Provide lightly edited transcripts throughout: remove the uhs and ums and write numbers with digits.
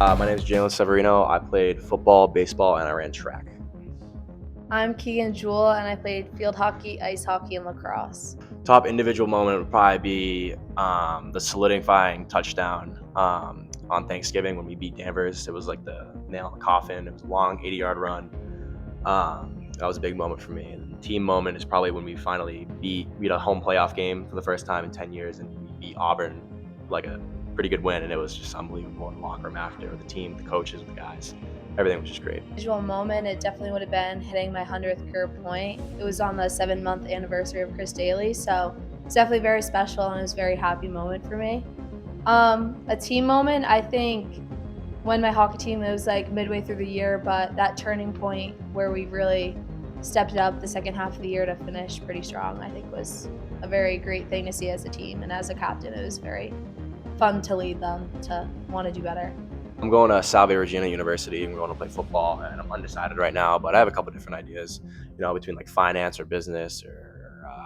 My name is Jaylen Severino. I played football, baseball, and I ran track. I'm Keagan Jewell, and I played field hockey, ice hockey, and lacrosse. Top individual moment would probably be the solidifying touchdown on Thanksgiving when we beat Danvers. It was like the nail in the coffin. It was a long 80-yard run. That was a big moment for me. And the team moment is probably when we finally beat a home playoff game for the first time in 10 years, and we beat Auburn like a pretty good win, and it was just unbelievable in the locker room after, with the team, the coaches, the guys. Everything was just great. Visual moment, it definitely would have been hitting my 100th career point. It was on the 7-month anniversary of Chris Daly, so it's definitely very special and it was a very happy moment for me. A team moment, I think when my hockey team, it was like midway through the year, but that turning point where we really stepped it up the second half of the year to finish pretty strong, I think was a very great thing to see as a team. And as a captain, it was very fun to lead them to want to do better. I'm going to Salve Regina University. I'm going to play football, and I'm undecided right now, but I have a couple different ideas, between like finance or business or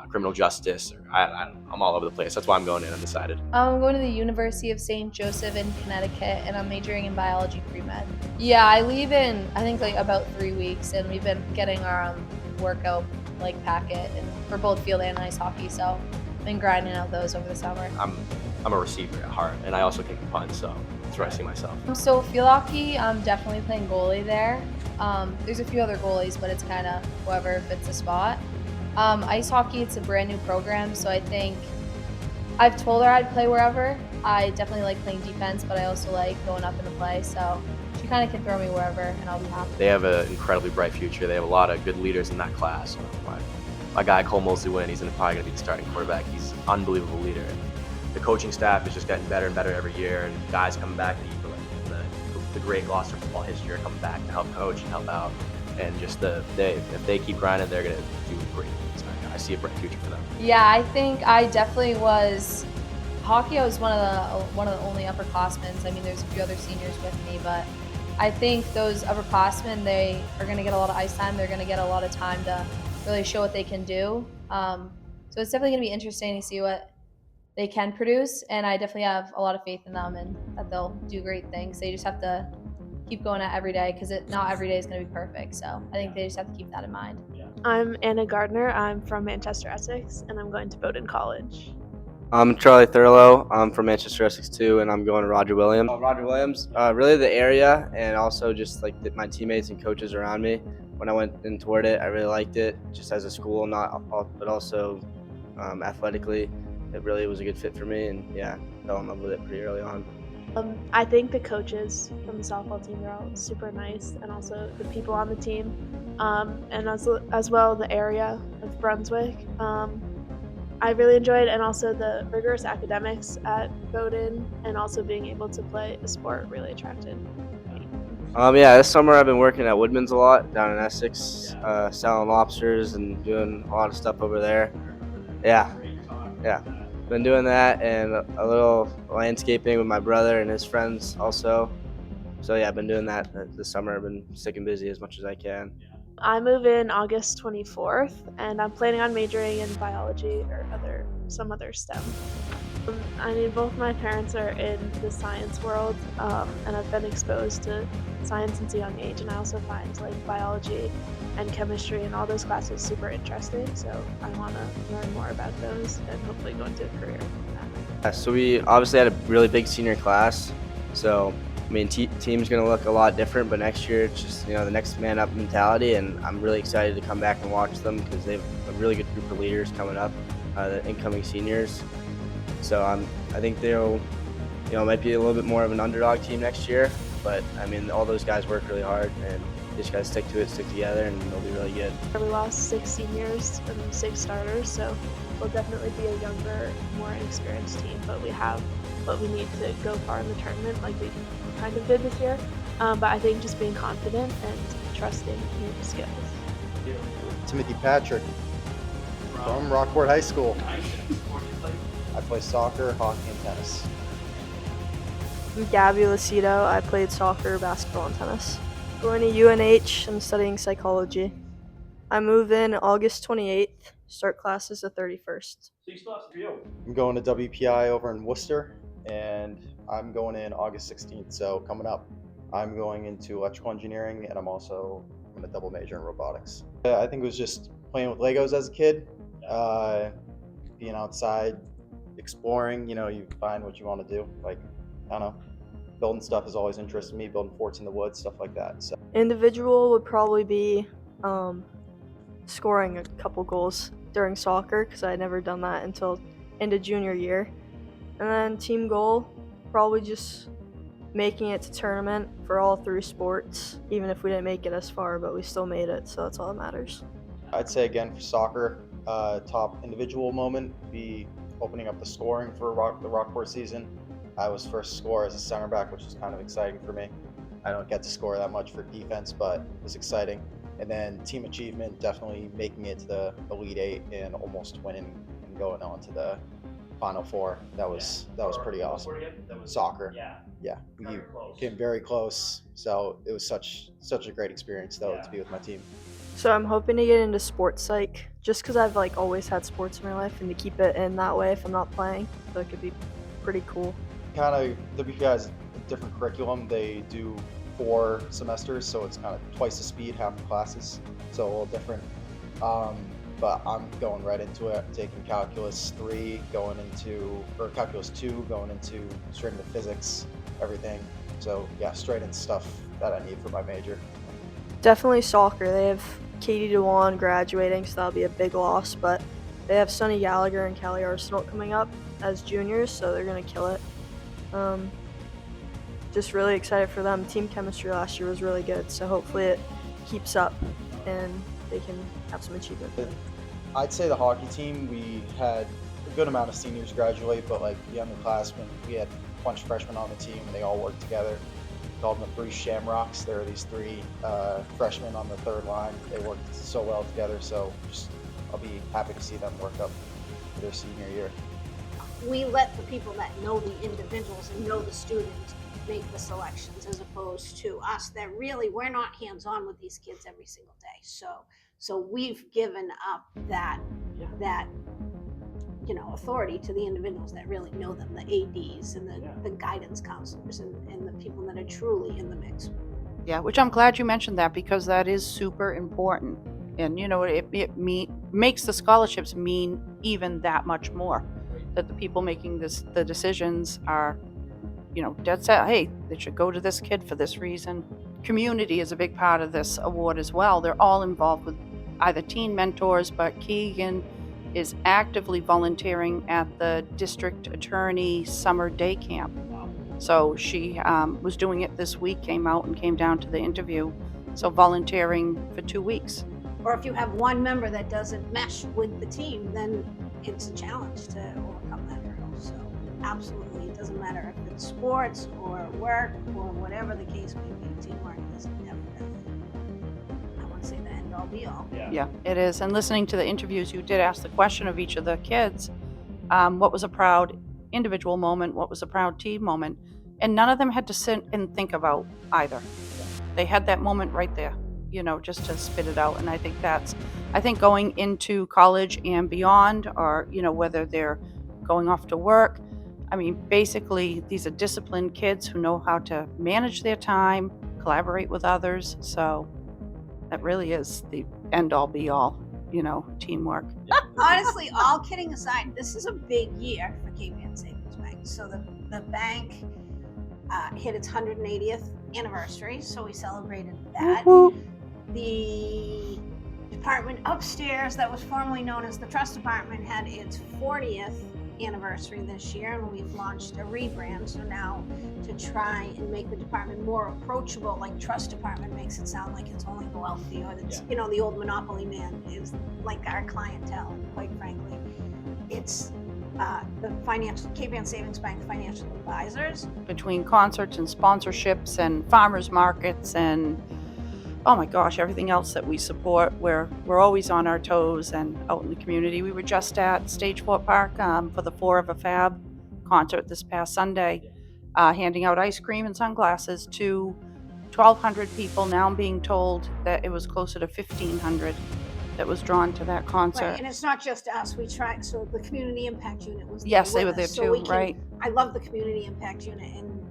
criminal justice. Or I'm all over the place. That's why I'm going in undecided. I'm going to the University of St. Joseph in Connecticut, and I'm majoring in biology pre-med. Yeah, I leave in, I think, like about 3 weeks, and we've been getting our workout packet and for both field and ice hockey, so I've been grinding out those over the summer. I'm a receiver at heart, and I also kick the punt, so that's where I see myself. So field hockey, I'm definitely playing goalie there. There's a few other goalies, but it's kind of whoever fits the spot. Ice hockey, it's a brand new program, so I think I've told her I'd play wherever. I definitely like playing defense, but I also like going up into play, so she kind of can throw me wherever, and I'll be happy. They have an incredibly bright future. They have a lot of good leaders in that class. My guy Cole Mosley-Wynn, he's probably going to be the starting quarterback. He's an unbelievable leader. And the coaching staff is just getting better and better every year, and guys coming back the great Gloucester football history are coming back to help coach and help out. And just if they keep grinding, they're going to do great things. I see a bright future for them. Yeah, I think I definitely was. Hockey, I was one of the only upperclassmen. I mean, there's a few other seniors with me, but I think those upperclassmen, they are going to get a lot of ice time. They're going to get a lot of time to really show what they can do. So it's definitely going to be interesting to see what they can produce, and I definitely have a lot of faith in them and that they'll do great things. They just have to keep going at every day, because not every day is going to be perfect. So I think they just have to keep that in mind. I'm Gardner. I'm from Manchester, Essex, and I'm going to Bowdoin College. I'm Charlie Thurlow. I'm from Manchester, Essex too, and I'm going to Roger Williams. Roger Williams, really the area, and also just like my teammates and coaches around me. When I went in toward it, I really liked it, just as a school, but also athletically. It really was a good fit for me, and yeah, fell in love with it pretty early on. I think the coaches from the softball team are all super nice, and also the people on the team, and as well the area of Brunswick. I really enjoyed, and also the rigorous academics at Bowdoin, and also being able to play a sport really attracted me. This summer I've been working at Woodman's a lot down in Essex, selling lobsters and doing a lot of stuff over there. Yeah. Been doing that and a little landscaping with my brother and his friends also. So yeah, I've been doing that this summer. I've been sticking busy as much as I can. I move in August 24th, and I'm planning on majoring in biology or some other STEM. I mean, both my parents are in the science world, and I've been exposed to science since a young age, and I also find like biology and chemistry and all those classes super interesting, so I want to learn more about those and hopefully go into a career in that. So we obviously had a really big senior class, so I mean, team's going to look a lot different, but next year it's just, the next man up mentality, and I'm really excited to come back and watch them because they have a really good group of leaders coming up, the incoming seniors. So I think they'll, might be a little bit more of an underdog team next year, but I mean, all those guys work really hard, and they just got to stick to it, stick together, and they'll be really good. We lost 6 seniors and 6 starters, so we'll definitely be a younger, more inexperienced team, but we have what we need to go far in the tournament like we kind of did this year. But I think just being confident and trusting new skills. Timothy Patrick from Rockport High School. I play soccer, hockey, and tennis. I'm Gabby Lucido. I played soccer, basketball, and tennis. Going to UNH. I'm studying psychology. I move in August 28th. Start classes the 31st. I'm going to WPI over in Worcester, and I'm going in August 16th, so coming up. I'm going into electrical engineering, and I'm going to double major in robotics. I think it was just playing with Legos as a kid, being outside, exploring. You find what you want to do. Like, I don't know, building stuff has always interested me. Building forts in the woods, stuff like that. So Individual would probably be scoring a couple goals during soccer, because I had never done that until into junior year. And then team goal, probably just making it to tournament for all 3 sports, even if we didn't make it as far, but we still made it, so that's all that matters. I'd say again for soccer, top individual moment would be opening up the scoring for the Rockport season. I was first scorer as a center back, which was kind of exciting for me. I don't get to score that much for defense, but it was exciting. And then team achievement, definitely making it to the Elite 8 and almost winning and going on to the Final Four. That was pretty awesome. Soccer. Yeah, we came very close. So it was such a great experience though to be with my team. So I'm hoping to get into sports psych, just because I've always had sports in my life, and to keep it in that way if I'm not playing, so it could be pretty cool. Kind of, WPI has a different curriculum. They do 4 semesters, so it's kind of twice the speed, half the classes, so a little different. But I'm going right into it. I'm taking calculus 3, calculus 2, going into straight into physics, everything. So yeah, straight into stuff that I need for my major. Definitely soccer. They have Katie Dewan graduating, so that'll be a big loss, but they have Sonny Gallagher and Callie Arsenal coming up as juniors, so they're going to kill it. Just really excited for them. Team chemistry last year was really good, so hopefully it keeps up and they can have some achievement. I'd say the hockey team, we had a good amount of seniors graduate, but the underclassmen, we had a bunch of freshmen on the team, and they all worked together. We called them the 3 Shamrocks. There are these 3 freshmen on the third line. They worked so well together, so I'll be happy to see them work up for their senior year. We let the people that know the individuals and know the students make the selections, as opposed to us that really, we're not hands-on with these kids every single day. So we've given up that authority to the individuals that really know them, the ADs and the guidance counselors and the people that are truly in the mix. Yeah, which I'm glad you mentioned that, because that is super important. And it makes the scholarships mean even that much more, that the people making the decisions are dead set, hey, they should go to this kid for this reason. Community is a big part of this award as well. They're all involved with either teen mentors, but Keagan is actively volunteering at the district attorney summer day camp. So she was doing it this week, came down to the interview, so volunteering for 2 weeks. Or if you have one member that doesn't mesh with the team, then it's a challenge to overcome that hurdle. So absolutely, it doesn't matter if it's sports or work or whatever the case may be, teamwork is definitely, I want to say, the end all be all. Yeah, it is. And listening to the interviews, you did ask the question of each of the kids, what was a proud individual moment, what was a proud team moment, and none of them had to sit and think about either. They had that moment right there, just to spit it out. And I think going into college and beyond, or whether they're going off to work, basically these are disciplined kids who know how to manage their time, collaborate with others. So that really is the end all be all, teamwork. Honestly, all kidding aside, this is a big year for Keagan Savings Bank. So the bank hit its 180th anniversary, so we celebrated that. Woo-hoo. The department upstairs that was formerly known as the trust department had its 40th anniversary this year, and we've launched a rebrand. So now, to try and make the department more approachable, like trust department makes it sound like it's only the wealthy, or it's the old monopoly man is like our clientele. And quite frankly, it's the Keagan Savings Bank financial advisors. Between concerts and sponsorships and farmers markets and oh my gosh, everything else that we support, we're always on our toes and out in the community. We were just at Stage Fort Park for the 4 of a Fab concert this past Sunday, handing out ice cream and sunglasses to 1,200 people. Now I'm being told that it was closer to 1,500 that was drawn to that concert. Right, and it's not just us. We tried, so the Community Impact Unit was there. Yes, they with were there us. So too, we can, right. I love the Community Impact Unit, and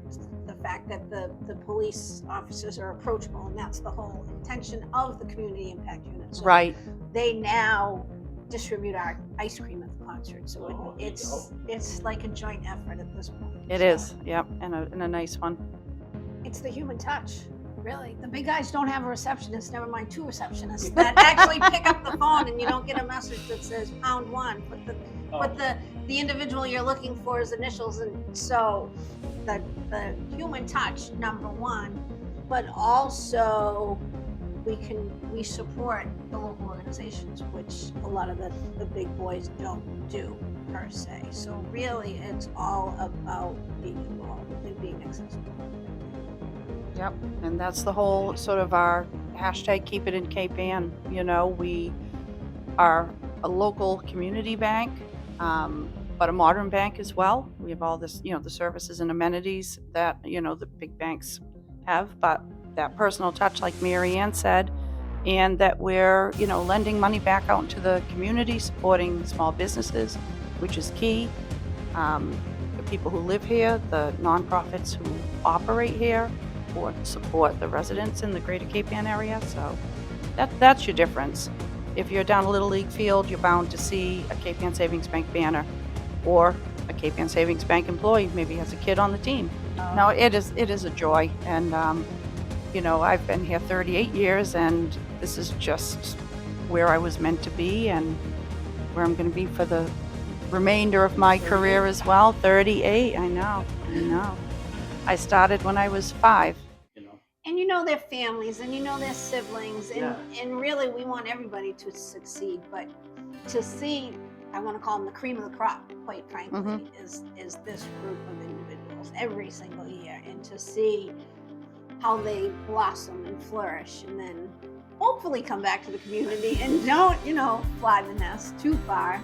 the fact that the police officers are approachable, and that's the whole intention of the community impact unit. So Right. they now distribute our ice cream at the concert, so it's like a joint effort at this point. It is. Yep. And a nice one. It's the human touch, really. The big guys don't have a receptionist, never mind 2 receptionists that actually pick up the phone, and you don't get a message that says pound 1, but the individual you're looking for is initials. And so the human touch, number 1, but also we support the local organizations, which a lot of the big boys don't do per se. So really it's all about being involved and being accessible. Yep. And that's the whole sort of our hashtag keep it in Cape Ann. You know, we are a local community bank, but a modern bank as well. We have all this, you know, the services and amenities that, you know, the big banks have, but that personal touch, like Mary Ann said, and that we're, you know, lending money back out into the community, supporting small businesses, which is key. The people who live here, the nonprofits who operate here, or support the residents in the greater Cape Ann area. So that's your difference. If you're down a Little League field, you're bound to see a Cape Ann Savings Bank banner, or a Cape Ann Savings Bank employee maybe has a kid on the team. No, it is a joy. And you know, I've been here 38 years, and this is just where I was meant to be and where I'm going to be for the remainder of my career as well. 38, I know. I started when I was 5. And you know their families, and you know their siblings, and really we want everybody to succeed, but to see, I want to call them the cream of the crop, quite frankly, is this group of individuals every single year, and to see how they blossom and flourish, and then hopefully come back to the community and don't, you know, fly the nest too far.